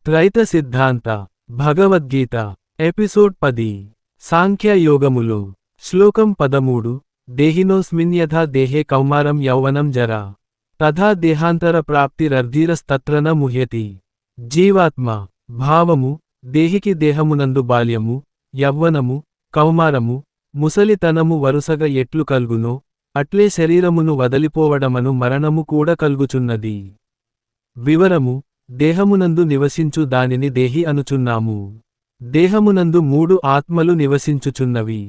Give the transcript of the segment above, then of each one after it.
త్రైత సిద్ధాంత భగవద్గీత ఎపిసోడ్ 10 సాంఖ్య యోగములు శ్లోకం 13 దేహినోస్మిన్ యథా దేహే కౌమారం యౌవనం జరా తథా దేహాంతర ప్రాప్తిరర్ధీరస్తత్ర న ముహ్యతి. జీవాత్మ భావము దేహికి దేహమునందు బాల్యము, యవ్వనము, కౌమారము, ముసలితనము వరుసగా ఎట్లు కల్గునో అట్లే శరీరమును వదలిపోవడమను మరణము కూడా కల్గుచున్నది. వివరము దేహమునందు నివసించు దానిని దేహి అనుచున్నాము. దేహమునందు 3 ఆత్మలు నివసించుచున్నవి.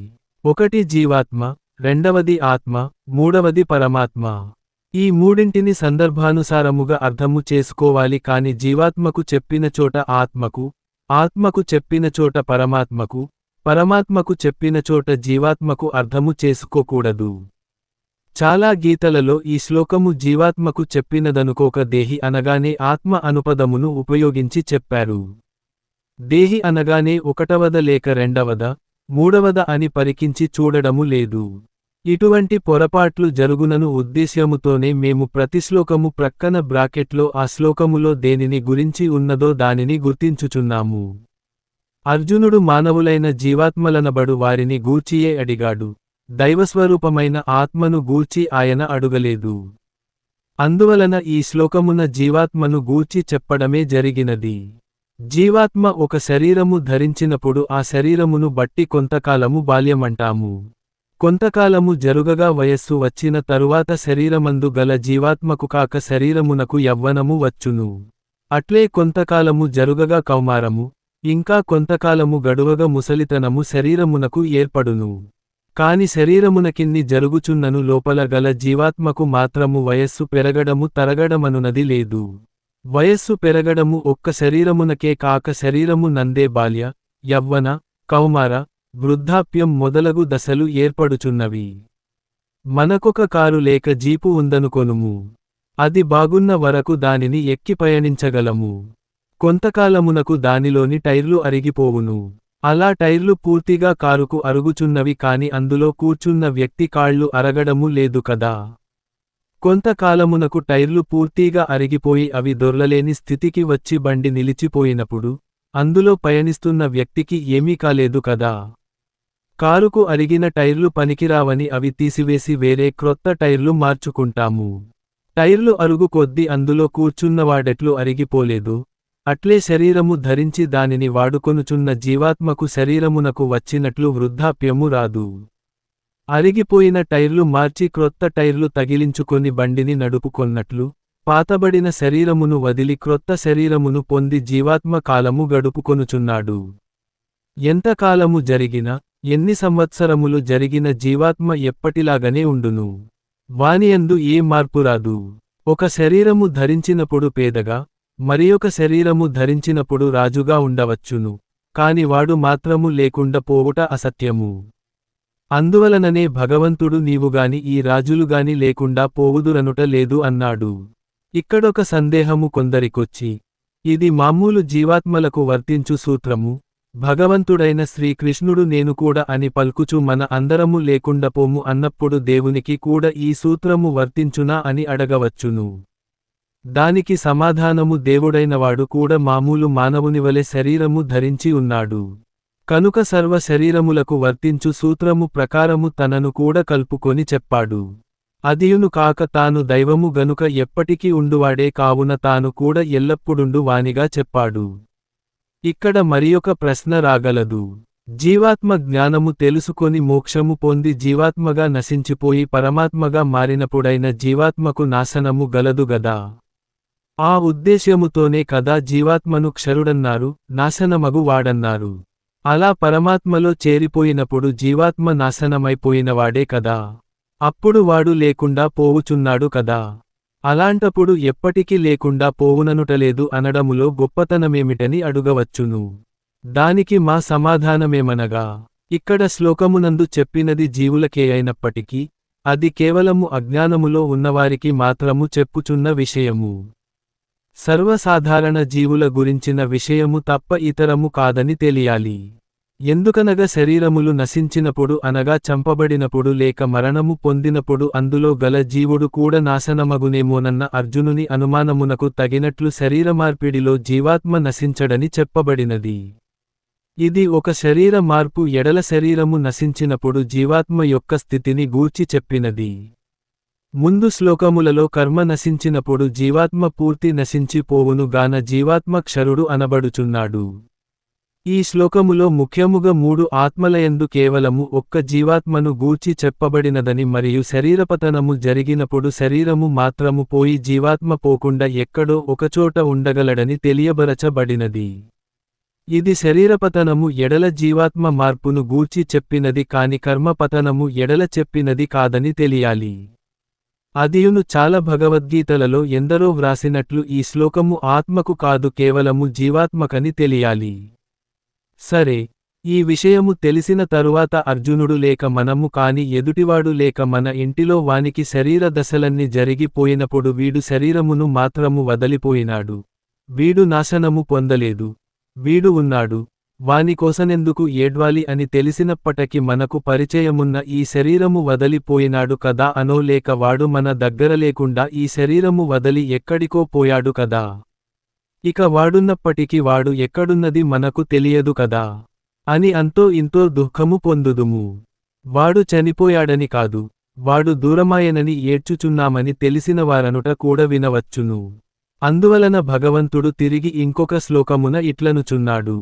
ఒకటి జీవాత్మ, రెండవది ఆత్మ, మూడవది పరమాత్మ. ఈ మూడింటిని సందర్భానుసారముగా అర్థము చేసుకోవాలి కాని జీవాత్మకు చెప్పిన చోట ఆత్మకు, ఆత్మకు చెప్పిన చోట పరమాత్మకు, పరమాత్మకు చెప్పిన చోట జీవాత్మకు అర్థము చేసుకోకూడదు. చాలా గీతలలో ఈ శ్లోకము జీవాత్మకు చెప్పినదనుకోక దేహి అనగానే ఆత్మ అనుపదమును ఉపయోగించి చెప్పారు. దేహి అనగానే ఒకటవద లేక రెండవద, మూడవద అని పరికించి చూడడము లేదు. ఇటువంటి పొరపాట్లు జరుగునను ఉద్దేశ్యముతోనే మేము ప్రతి శ్లోకము ప్రక్కన బ్రాకెట్లో ఆ శ్లోకములో దేనిని గురించి ఉన్నదో దానిని గుర్తించుచున్నాము. అర్జునుడు మానవులైన జీవాత్మలనబడు వారిని గూర్చియే అడిగాడు. దైవస్వరూపమైన ఆత్మను గూర్చి ఆయన అడుగలేదు. అందువలన ఈ శ్లోకమున జీవాత్మను గూర్చి చెప్పడమే జరిగినది. జీవాత్మ ఒక శరీరము ధరించినప్పుడు ఆ శరీరమును బట్టి కొంతకాలము బాల్యమంటాము. కొంతకాలము జరుగగా వయస్సు వచ్చిన తరువాత శరీరమందు గల జీవాత్మకు కాక శరీరమునకు యవ్వనము వచ్చును. అట్లే కొంతకాలము జరుగగా కౌమారము, ఇంకా కొంతకాలము గడువగా ముసలితనము శరీరమునకు ఏర్పడును. కాని శరీరమునకిన్ని జరుగుచున్నను లోపల గల జీవాత్మకు మాత్రము వయస్సు పెరగడము తరగడమనునది లేదు. వయస్సు పెరగడము ఒక్క శరీరమునకే కాక శరీరము నందే బాల్య, యవ్వన, కౌమార, వృద్ధాప్యం మొదలగు దశలు ఏర్పడుచున్నవి. మనకొక కారు లేక జీపు ఉందనుకొనుము. అది బాగున్న వరకు దానిని ఎక్కి పయనించగలము. కొంతకాలమునకు దానిలోని టైర్లు అరిగిపోవును. అలా టైర్లు పూర్తిగా కారుకు అరుగుచున్నవి కాని అందులో కూర్చున్న వ్యక్తి కాళ్ళు అరగడము లేదు కదా. కొంతకాలమునకు టైర్లు పూర్తిగా అరిగిపోయి అవి దొర్లలేని స్థితికి వచ్చి బండి నిలిచిపోయినప్పుడు అందులో పయనిస్తున్న వ్యక్తికి ఏమీ కాలేదు కదా. కారుకు అరిగిన టైర్లు పనికిరావని అవి తీసివేసి వేరే క్రొత్త టైర్లు మార్చుకుంటాము. టైర్లు అరుగు కొద్దీ అందులో కూర్చున్నవాడెట్లు అరిగిపోలేదు, అట్లే శరీరము ధరించి దానిని వాడుకొనుచున్న జీవాత్మకు శరీరమునకు వచ్చినట్లు వృద్ధాప్యము రాదు. అరిగిపోయిన టైర్లు మార్చి క్రొత్త టైర్లు తగిలించుకొని బండిని నడుపుకొన్నట్లు పాతబడిన శరీరమును వదిలి క్రొత్త శరీరమును పొంది జీవాత్మ కాలము గడుపుకొనుచున్నాడు. ఎంతకాలము జరిగిన, ఎన్ని సంవత్సరములు జరిగిన జీవాత్మ ఎప్పటిలాగనే ఉండును. వానియందు ఏ మార్పు రాదు. ఒక శరీరము ధరించినప్పుడు పేదగా, మరియొక శరీరము ధరించినప్పుడు రాజుగా ఉండవచ్చును, కాని వాడు మాత్రము లేకుండా పోవుట అసత్యము. అందువలననే భగవంతుడు నీవుగాని ఈ రాజులుగాని లేకుండా పోవుదురనుట లేదు అన్నాడు. ఇక్కడొక సందేహము కొందరికొచ్చి, ఇది మామూలు జీవాత్మలకు వర్తించు సూత్రము, భగవంతుడైన శ్రీకృష్ణుడు నేను కూడా అని పల్కుచు మన అందరము లేకుండా పోము అన్నప్పుడు దేవునికి కూడా ఈ సూత్రము వర్తించునా అని అడగవచ్చును. దానికి సమాధానము దేవుడైనవాడు కూడా మామూలు మానవునివలె శరీరము ధరించి ఉన్నాడు. కనుక సర్వ శరీరములకు వర్తించు సూత్రము ప్రకారము తనను కూడా కల్పుకొని చెప్పాడు. అదియును కాక తాను దైవము గనుక ఎప్పటికీ ఉండువాడే కావున తాను కూడా ఎల్లప్పుడుండు వానిగా చెప్పాడు. ఇక్కడ మరియొక ప్రశ్న రాగలదు. జీవాత్మ జ్ఞానము తెలుసుకొని మోక్షము పొంది జీవాత్మగా నశించిపోయి పరమాత్మగా మారినప్పుడైన జీవాత్మకు నాశనము గలదు గదా. ఆ ఉద్దేశ్యముతోనే కదా జీవాత్మను క్షరుడన్నారు, నాశనమగు వాడన్నారు. అలా పరమాత్మలో చేరిపోయినప్పుడు జీవాత్మ నాశనమైపోయినవాడే కదా. అప్పుడు వాడు లేకుండా పోవుచున్నాడు కదా. అలాంటప్పుడు ఎప్పటికీ లేకుండా పోవుననుటలేదు అనడములో గొప్పతనమేమిటని అడుగవచ్చును. దానికి మా సమాధానమేమనగా, ఇక్కడ శ్లోకమునందు చెప్పినది జీవులకే అయినప్పటికీ అది కేవలము అజ్ఞానములో ఉన్నవారికి మాత్రము చెప్పుచున్న విషయము. సర్వసాధారణ జీవుల గురించిన విషయము తప్ప ఇతరము కాదని తెలియాలి. ఎందుకనగా శరీరములు నశించినప్పుడు అనగా చంపబడినప్పుడు లేక మరణము పొందినప్పుడు అందులో గల జీవుడు కూడా నాశనమగునేమోనన్న అర్జునుని అనుమానమునకు తగినట్లు శరీరమార్పిడిలో జీవాత్మ నశించడని చెప్పబడినది. ఇది ఒక శరీర మార్పు ఎడల శరీరము నశించినప్పుడు జీవాత్మ యొక్క స్థితిని గూర్చి చెప్పినది. ముందు శ్లోకములలో కర్మ నశించినప్పుడు జీవాత్మ పూర్తి నశించి పోవును గాన జీవాత్మ క్షరుడు అనబడుచున్నాడు. ఈ శ్లోకములో ముఖ్యముగా 3 ఆత్మలయందు కేవలము ఒక్క జీవాత్మను గూర్చి చెప్పబడినదని మరియు శరీరపతనము జరిగినప్పుడు శరీరము మాత్రము పోయి జీవాత్మ పోకుండా ఎక్కడో ఒకచోట ఉండగలడని తెలియబరచబడినది. ఇది శరీరపతనము ఎడల జీవాత్మ మార్పును గూర్చి చెప్పినది కాని కర్మపతనము ఎడల చెప్పినది కాదని తెలియాలి. అదియును చాలా భగవద్గీతలలో ఎందరో వ్రాసినట్లు ఈ శ్లోకము ఆత్మకు కాదు కేవలము జీవాత్మకని తెలియాలి. సరే, ఈ విషయము తెలిసిన తరువాత అర్జునుడు లేక మనము కాని ఎదుటివాడు లేక మన ఇంటిలో వానికి శరీర దశలన్నీ జరిగిపోయినప్పుడు వీడు శరీరమును మాత్రము వదలిపోయినాడు. వీడు నాశనము పొందలేదు. వీడు ఉన్నాడు. వానికోసనెందుకు ఏడ్వాలి అని తెలిసినప్పటికి మనకు పరిచయమున్న ఈ శరీరము వదలిపోయినాడు కదా అనో లేక వాడు మన దగ్గర లేకుండా ఈ శరీరము వదలి ఎక్కడికో పోయాడు కదా. ఇక వాడున్నప్పటికి వాడు ఎక్కడున్నది మనకు తెలియదు కదా అని అంతో ఇంతో దుఃఖము పొందుదుము. వాడు చనిపోయాడని కాదు, వాడు దూరమాయనని ఏడ్చుచున్నామని తెలిసినవారనుట కూడా వినవచ్చును. అందువలన భగవంతుడు తిరిగి ఇంకొక శ్లోకమున ఇట్లనుచున్నాడు.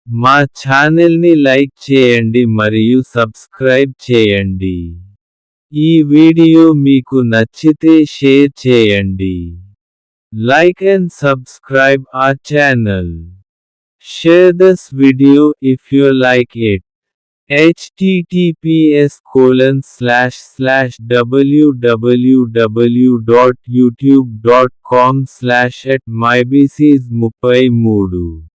మా ఛానల్ని లైక్ చేయండి మరియు సబ్స్క్రైబ్ చేయండి. ఈ వీడియో మీకు నచ్చితే షేర్ చేయండి. Like and subscribe our channel. Share this video if you like it. https://www.youtube.com/@mybices33